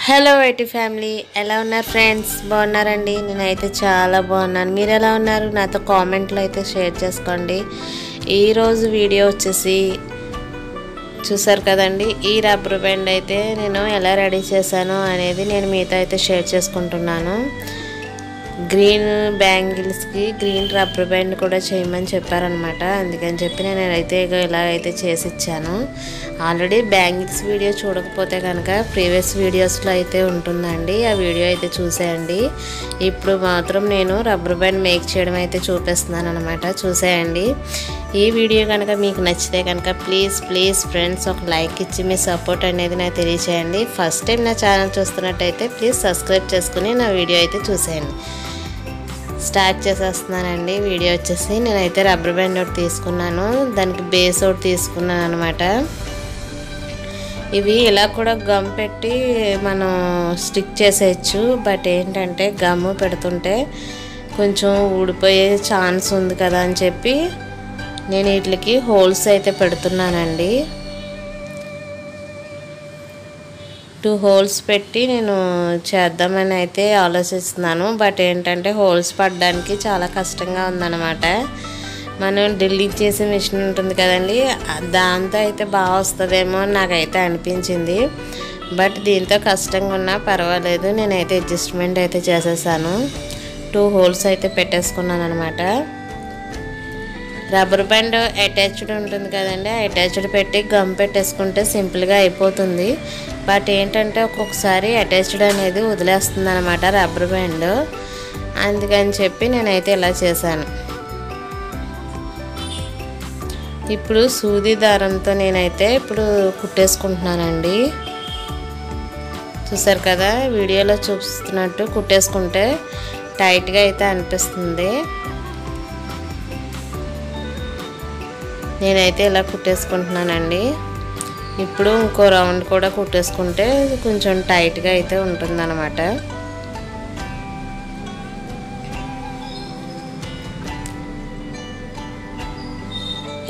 Hello YT family, ఎలా ఉన్నారు friends? బాగున్నారండి? నేనైతే చాలా బాగున్నాను. మీరు ఎలా ఉన్నారు? నాతో కామెంట్లో అయితే షేర్ చేసుకోండి. ఈరోజు వీడియో వచ్చేసి చూసారు కదండి, ఈ రబ్బర్ బ్యాండ్ అయితే నేను ఎలా రెడీ చేశాను అనేది నేను మీతో అయితే షేర్ చేసుకుంటున్నాను. గ్రీన్ బ్యాంగిల్స్కి గ్రీన్ రబ్బర్ బ్యాండ్ కూడా చేయమని చెప్పారనమాట. అందుకని చెప్పి నేనైతే ఇలా అయితే చేసి ఇచ్చాను. ఆల్రెడీ బ్యాంగిల్స్ వీడియో చూడకపోతే కనుక ప్రీవియస్ వీడియోస్లో అయితే ఉంటుందండి, ఆ వీడియో అయితే చూసేయండి. ఇప్పుడు మాత్రం నేను రబ్బర్ బ్యాండ్ మేక్ చేయడం అయితే చూపిస్తున్నాను అనమాట. చూసేయండి. ఈ వీడియో కనుక మీకు నచ్చితే కనుక ప్లీజ్ ఫ్రెండ్స్ ఒక లైక్ ఇచ్చి మీ సపోర్ట్ అనేది నాకు తెలియచేయండి. ఫస్ట్ టైం నా ఛానల్ చూస్తున్నట్టయితే ప్లీజ్ సబ్స్క్రైబ్ చేసుకుని నా వీడియో అయితే చూసేయండి. స్టార్ట్ చేసేస్తున్నానండి. వీడియో వచ్చేసి నేనైతే రబ్బర్ బ్యాండ్ ఒకటి తీసుకున్నాను, దానికి బేస్ ఒకటి తీసుకున్నాను అనమాట. ఇవి ఇలా కూడా గమ్ పెట్టి మనం స్టిక్ చేసేయచ్చు. బట్ ఏంటంటే గమ్ పెడుతుంటే కొంచెం ఊడిపోయే ఛాన్స్ ఉంది కదా అని చెప్పి నేను వీటికి హోల్స్ అయితే పెడుతున్నానండి. 2 హోల్స్ పెట్టి నేను చేద్దామని అయితే ఆలోచిస్తున్నాను. బట్ ఏంటంటే హోల్స్ పడడానికి చాలా కష్టంగా ఉందన్నమాట. మనం డ్రిల్లింగ్ చేసే మిషన్ ఉంటుంది కదండి, దాంతో అయితే బాగా వస్తుందేమో అని నాకైతే అనిపించింది. బట్ దీంతో కష్టంగా ఉన్నా పర్వాలేదు, నేనైతే అడ్జస్ట్మెంట్ అయితే చేసేసాను. 2 హోల్స్ అయితే పెట్టేసుకున్నాను అనమాట. రబ్బర్ బ్యాండ్ అటాచ్డ్ ఉంటుంది కదండి, అటాచ్డ్ పెట్టి గమ్ పెట్టేసుకుంటే సింపుల్గా అయిపోతుంది. బట్ ఏంటంటే ఒక్కొక్కసారి అటాచ్డ్ అనేది వదిలేస్తుంది అనమాట రబ్బర్ బ్యాండ్. అందుకని చెప్పి నేనైతే ఇలా చేశాను. ఇప్పుడు సూది దారంతో నేనైతే ఇప్పుడు కుట్టేసుకుంటున్నానండి. చూసారు కదా, వీడియోలో చూపిస్తున్నట్టు కుట్టేసుకుంటే టైట్గా అయితే అనిపిస్తుంది. నేనైతే ఇలా కుట్టేసుకుంటున్నానండి. ఇప్పుడు ఇంకో రౌండ్ కూడా కుట్టేసుకుంటే కొంచెం టైట్గా అయితే ఉంటుందన్నమాట.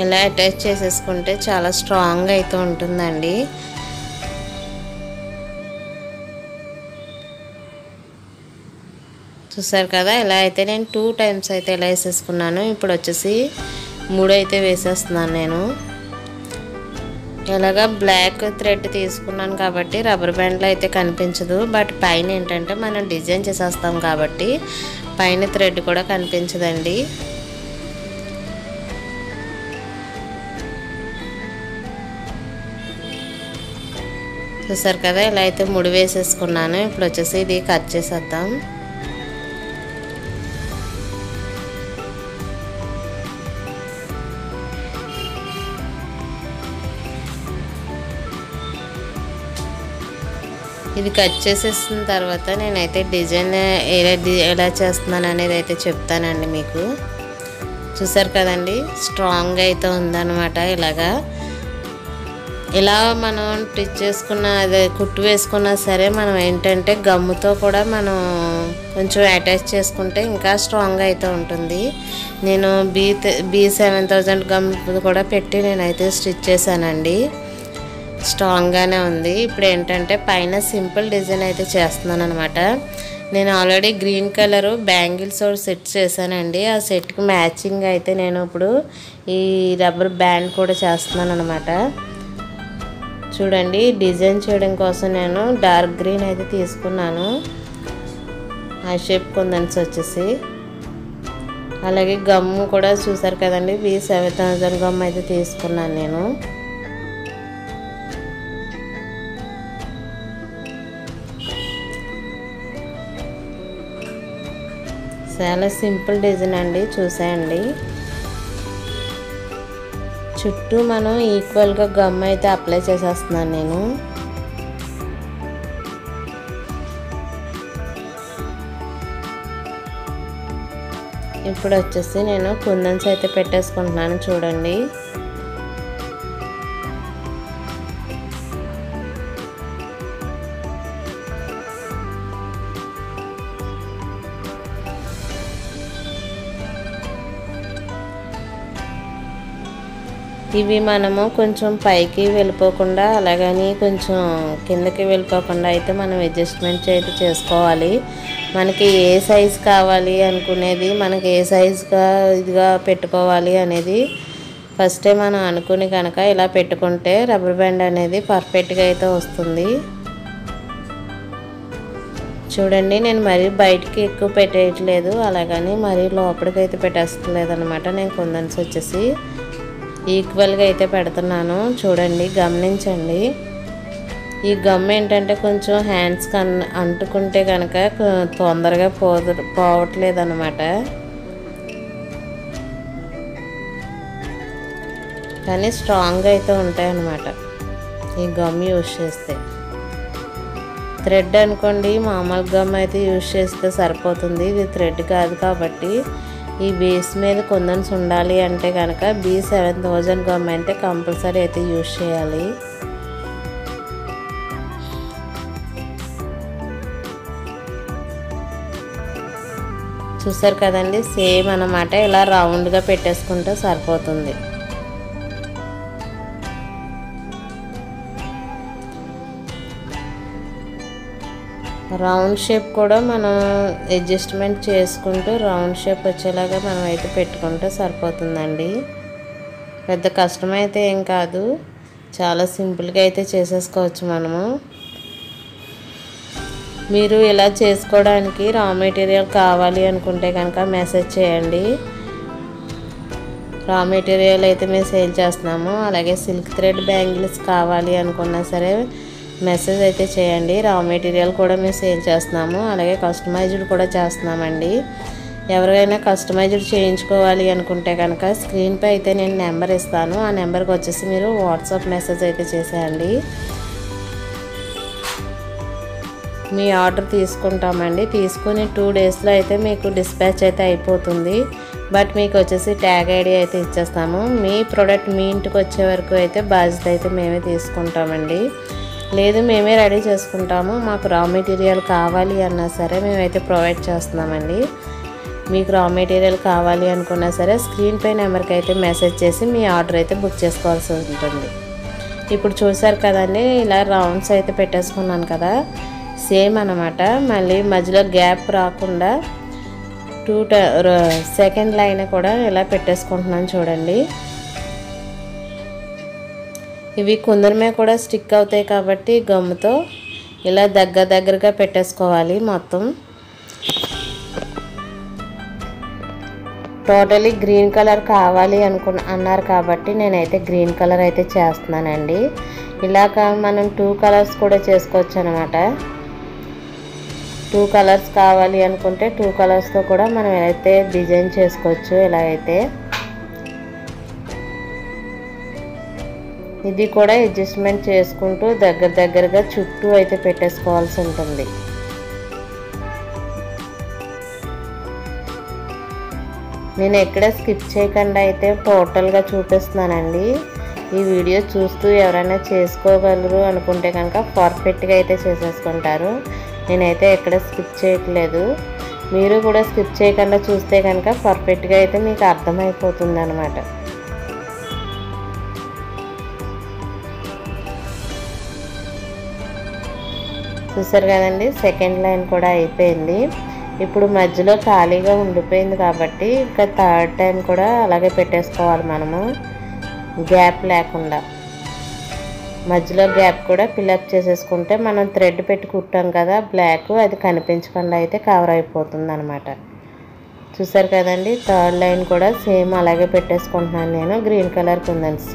ఇలా అటాచ్ చేసేసుకుంటే చాలా స్ట్రాంగ్ అయితే ఉంటుందండి. చూసారు కదా, ఇలా అయితే నేను 2 టైమ్స్ అయితే ఇలా వేసేసుకున్నాను. ఇప్పుడు వచ్చేసి 3 అయితే వేసేస్తున్నాను నేను. ఇలాగా బ్లాక్ థ్రెడ్ తీసుకున్నాను కాబట్టి రబ్బర్ బ్యాండ్లో అయితే కనిపించదు. బట్ పైన ఏంటంటే మనం డిజైన్ చేసేస్తాం కాబట్టి పైన థ్రెడ్ కూడా కనిపించదండి. చూసారు కదా, ఇలా అయితే 3 వేసేసుకున్నాను. ఇప్పుడు వచ్చేసి ఇది కట్ చేసేద్దాం. ఇది కట్ చేసేసిన తర్వాత నేనైతే డిజైన్ ఎలా చేస్తున్నాను అనేది అయితే చెప్తానండి మీకు. చూసారు కదండి, స్ట్రాంగ్ అయితే ఉందన్నమాట. ఇలా మనం స్టిచ్ చేసుకున్న అదే కుట్టు వేసుకున్నా సరే మనం ఏంటంటే గమ్ముతో కూడా మనం కొంచెం అటాచ్ చేసుకుంటే ఇంకా స్ట్రాంగ్ అయితే ఉంటుంది. నేను B7000 గమ్ కూడా పెట్టి నేనైతే స్టిచ్ చేశానండి. స్ట్రాంగ్గానే ఉంది. ఇప్పుడు ఏంటంటే పైన సింపుల్ డిజైన్ అయితే చేస్తున్నాను అనమాట. నేను already green colour bangles set చేశానండి. ఆ సెట్కి మ్యాచింగ్ అయితే నేను ఇప్పుడు ఈ రబ్బర్ బ్యాండ్ కూడా చేస్తున్నాను అనమాట. చూడండి, డిజైన్ చేయడం కోసం నేను డార్క్ గ్రీన్ అయితే తీసుకున్నాను. ఆ షేప్ కుందన్స్ వచ్చేసి అలాగే గమ్ము కూడా చూసారు కదండి, B7000 గమ్ అయితే తీసుకున్నాను నేను. చాలా సింపుల్ డిజైన్ అండి, చూసేయండి. చుట్టూ మనం ఈక్వల్గా గమ్ అయితే అప్లై చేసేస్తున్నాను నేను. ఇప్పుడు వచ్చేసి నేను కుందన్స్ అయితే పెట్టేసుకుంటున్నాను. చూడండి, ఇవి మనము కొంచెం పైకి వెళ్ళిపోకుండా అలాగని కొంచెం కిందకి వెళ్ళిపోకుండా అయితే మనం అడ్జస్ట్మెంట్ అయితే చేసుకోవాలి. మనకి ఏ సైజు కావాలి అనుకునేది, మనకి ఏ సైజుగా ఇదిగా పెట్టుకోవాలి అనేది ఫస్టే మనం అనుకుని కనుక ఇలా పెట్టుకుంటే రబ్బర్ బ్యాండ్ అనేది పర్ఫెక్ట్గా అయితే వస్తుంది. చూడండి, నేను మరీ బయటికి ఎక్కువ పెట్టేయట్లేదు, అలాగని మరీ లోపలికి అయితే పెట్టేస్తలేదు అనమాట. నేను కుందన్స్ వచ్చేసి ఈక్వల్గా అయితే పెడుతున్నాను. చూడండి, గమనించండి. ఈ గమ్ ఏంటంటే కొంచెం హ్యాండ్స్కి అంటుకుంటే కనుక తొందరగా పోవట్లేదు అనమాట. కానీ స్ట్రాంగ్గా అయితే ఉంటాయి అన్నమాట ఈ గమ్ యూజ్ చేస్తే. థ్రెడ్ అనుకోండి, మామూలు గమ్ అయితే యూజ్ చేస్తే సరిపోతుంది. ఇది థ్రెడ్ కాదు కాబట్టి ఈ బేస్ మీద కుందన్స్ ఉండాలి అంటే కనుక B7000 గమ్ అంటే కంపల్సరీ అయితే యూజ్ చేయాలి. చూసారు కదండి, సేమ్ అన్నమాట. ఇలా రౌండ్గా పెట్టేసుకుంటే సరిపోతుంది. రౌండ్ షేప్ కూడా మనం అడ్జస్ట్మెంట్ చేసుకుంటూ రౌండ్ షేప్ వచ్చేలాగా మనం అయితే పెట్టుకుంటే సరిపోతుందండి. పెద్ద కష్టమైతే ఏం కాదు, చాలా సింపుల్గా అయితే చేసేసుకోవచ్చు మనము. మీరు ఇలా చేసుకోవడానికి రా మెటీరియల్ కావాలి అనుకుంటే కనుక మెసేజ్ చేయండి. రా మెటీరియల్ అయితే మేము సేల్ చేస్తున్నాము. అలాగే సిల్క్ థ్రెడ్ బ్యాంగిల్స్ కావాలి అనుకున్నా సరే మెసేజ్ అయితే చేయండి. రా మెటీరియల్ కూడా మేము సేల్ చేస్తున్నాము. అలాగే కస్టమైజ్డ్ కూడా చేస్తున్నామండి. ఎవరికైనా కస్టమైజ్డ్ చేయించుకోవాలి అనుకుంటే కనుక స్క్రీన్పై అయితే నేను నెంబర్ ఇస్తాను. ఆ నెంబర్కి వచ్చేసి మీరు వాట్సాప్ మెసేజ్ అయితే చేసేయండి. మీ ఆర్డర్ తీసుకుంటామండి. తీసుకుని 2 డేస్లో అయితే మీకు డిస్పాచ్ అయితే అయిపోతుంది. బట్ మీకు వచ్చేసి ట్యాగ్ ఐడి అయితే ఇచ్చేస్తాము. మీ ప్రోడక్ట్ మీ ఇంటికి వచ్చే వరకు అయితే బాధ్యత అయితే మేమే తీసుకుంటామండి. లేదు మేమే రెడీ చేసుకుంటాము, మాకు రా మెటీరియల్ కావాలి అన్నా సరే మేమైతే ప్రొవైడ్ చేస్తున్నామండి. మీకు రా మెటీరియల్ కావాలి అనుకున్నా సరే స్క్రీన్పై నెంబర్కి అయితే మెసేజ్ చేసి మీ ఆర్డర్ అయితే బుక్ చేసుకోవాల్సి ఉంటుంది. ఇప్పుడు చూసారు కదండి, ఇలా రౌండ్స్ అయితే పెట్టేసుకున్నాను కదా, సేమ్ అన్నమాట. మళ్ళీ మధ్యలో గ్యాప్ రాకుండా 2 సెకండ్ లైన్ కూడా ఇలా పెట్టేసుకుంటున్నాను చూడండి. ఇవి కుందనమే కూడా స్టిక్ అవుతాయి కాబట్టి గమ్ముతో ఇలా దగ్గరగా పెట్టేసుకోవాలి మొత్తం. టోటలీ గ్రీన్ కలర్ కావాలి అన్నారు కాబట్టి నేనైతే గ్రీన్ కలర్ అయితే చేస్తున్నానండి. ఇలాగ మనం 2 కలర్స్ కూడా చేసుకోవచ్చు అనమాట. 2 కలర్స్ కావాలి అనుకుంటే 2 కలర్స్తో కూడా మనం అయితే డిజైన్ చేసుకోవచ్చు. ఇలా అయితే ఇది కూడా అడ్జస్ట్మెంట్ చేసుకుంటూ దగ్గరగా చుట్టూ అయితే పెట్టేసుకోవాల్సి ఉంటుంది. నేను ఎక్కడ స్కిప్ చేయకుండా అయితే టోటల్గా చూపిస్తున్నానండి. ఈ వీడియో చూస్తూ ఎవరైనా చేసుకోగలరు అనుకుంటే కనుక పర్ఫెక్ట్గా అయితే చేసేసుకుంటారు. నేనైతే ఎక్కడ స్కిప్ చేయట్లేదు. మీరు కూడా స్కిప్ చేయకుండా చూస్తే కనుక పర్ఫెక్ట్గా అయితే మీకు అర్థమైపోతుంది అన్నమాట. చూసారు కదండి, సెకండ్ లైన్ కూడా అయిపోయింది. ఇప్పుడు మధ్యలో ఖాళీగా ఉండిపోయింది కాబట్టి ఇంకా 3rd టైం కూడా అలాగే పెట్టేసుకోవాలి మనము, గ్యాప్ లేకుండా. మధ్యలో గ్యాప్ కూడా ఫిల్అప్ చేసేసుకుంటే మనం థ్రెడ్ పెట్టి కుట్టాం కదా బ్లాక్, అది కనిపించకుండా అయితే కవర్ అయిపోతుంది అనమాట. చూసారు కదండి, 3rd లైన్ కూడా సేమ్ అలాగే పెట్టేసుకుంటున్నాను నేను. గ్రీన్ కలర్ కుందన్స్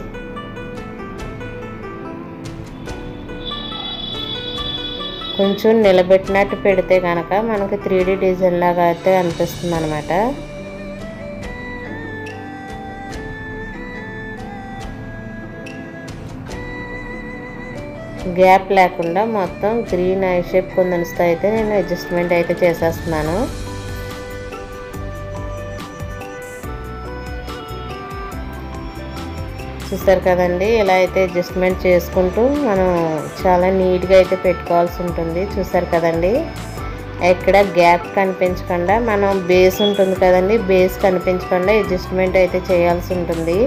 కొంచెం నిలబెట్టినట్టు పెడితే కనుక మనకి 3D డిజైన్ లాగా అయితే అనిపిస్తుంది అనమాట. గ్యాప్ లేకుండా మొత్తం గ్రీన్ ఐ షేప్ కుందన్స్తో అయితే నేను అడ్జస్ట్మెంట్ అయితే చేసేస్తున్నాను. చూసారు కదండి, ఇలా అయితే అడ్జస్ట్మెంట్ చేసుకుంటూ మనం చాలా నీట్గా అయితే పెట్టుకోవాల్సి ఉంటుంది. చూసారు కదండి, ఎక్కడ గ్యాప్ కనిపించకుండా మనం బేస్ ఉంటుంది కదండి, బేస్ కనిపించకుండా అడ్జస్ట్మెంట్ అయితే చేయాల్సి ఉంటుంది.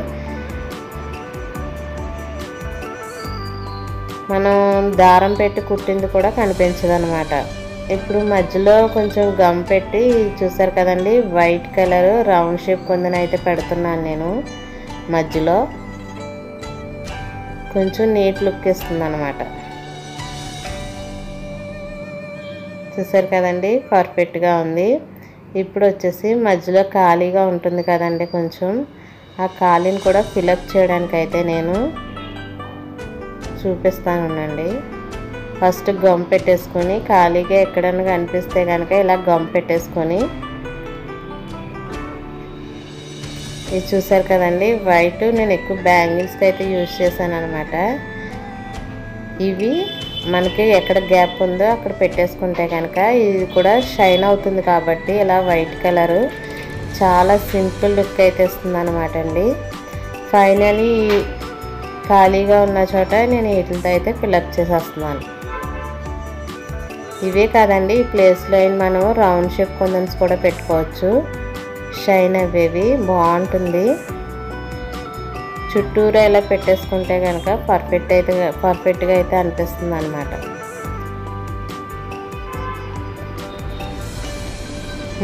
మనం దారం పెట్టి కుట్టింది కూడా కనిపించదు అనమాట. ఇప్పుడు మధ్యలో కొంచెం గమ్ పెట్టి చూసారు కదండి, వైట్ కలర్ రౌండ్ షేప్ కొందని అయితే పెడుతున్నాను నేను. మధ్యలో కొంచెం నీట్ లుక్ ఇస్తుంది అనమాట. చూసారు కదండి, పర్ఫెక్ట్గా ఉంది. ఇప్పుడు వచ్చేసి మధ్యలో ఖాళీగా ఉంటుంది కదండి, కొంచెం ఆ ఖాళీని కూడా ఫిలప్ చేయడానికి అయితే నేను చూపిస్తానండి. ఫస్ట్ గమ్ పెట్టేసుకొని ఖాళీగా ఎక్కడన్నా కనిపిస్తే కనుక ఇలా గమ్ పెట్టేసుకొని, ఇది చూసారు కదండి వైట్, నేను ఎక్కువ బ్యాంగిల్స్కి అయితే యూజ్ చేశాను అనమాట. ఇవి మనకి ఎక్కడ గ్యాప్ ఉందో అక్కడ పెట్టేసుకుంటే కనుక ఇది కూడా షైన్ అవుతుంది కాబట్టి ఇలా వైట్ కలరు చాలా సింపుల్ లుక్ అయితే ఇస్తుంది అనమాట అండి. ఫైనలీ ఖాళీగా ఉన్న చోట నేను వీటితో అయితే ఫిలప్ చేసేస్తున్నాను. ఇవే కాదండి, ఈ ప్లేస్లో మనం రౌండ్ షేప్ కొందన్స్ కూడా పెట్టుకోవచ్చు. షైన్ అవేవి బాగుంటుంది. చుట్టూరా ఇలా పెట్టేసుకుంటే కనుక పర్ఫెక్ట్గా అయితే అనిపిస్తుంది అనమాట.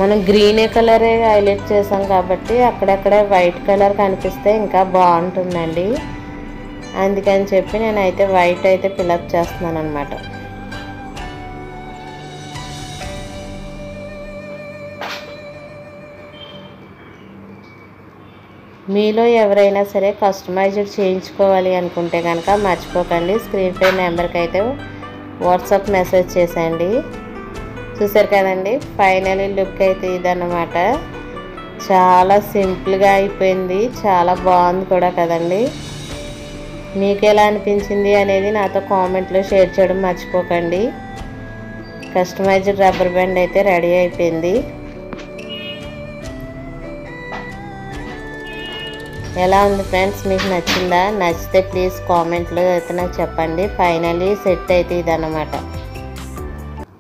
మనం గ్రీన్ కలరే హైలైట్ చేసాం కాబట్టి అక్కడక్కడ వైట్ కలర్ కనిపిస్తే ఇంకా బాగుంటుందండి. అందుకని చెప్పి నేనైతే వైట్ అయితే ఫిలప్ చేస్తున్నాను అనమాట. మీలో ఎవరైనా సరే కస్టమైజ్డ్ చేయించుకోవాలి అనుకుంటే కనుక మర్చిపోకండి, స్క్రీన్ పై నెంబర్కి అయితే వాట్సాప్ మెసేజ్ చేసేయండి. చూసారు కదండి, ఫైనలీ లుక్ అయితే ఇదన్నమాట. చాలా సింపుల్గా అయిపోయింది, చాలా బాగుంది కూడా కదండి. మీకు ఎలా అనిపించింది అనేది నాతో కామెంట్లో షేర్ చేయడం మర్చిపోకండి. కస్టమైజ్డ్ రబ్బర్ బ్యాండ్ అయితే రెడీ అయిపోయింది. ఎలా ఉంది ఫ్రెండ్స్, మీకు నచ్చిందా? నచ్చితే ప్లీజ్ కామెంట్లో అయితే నాకు చెప్పండి. ఫైనలీ సెట్ అయితే ఇదన్నమాట.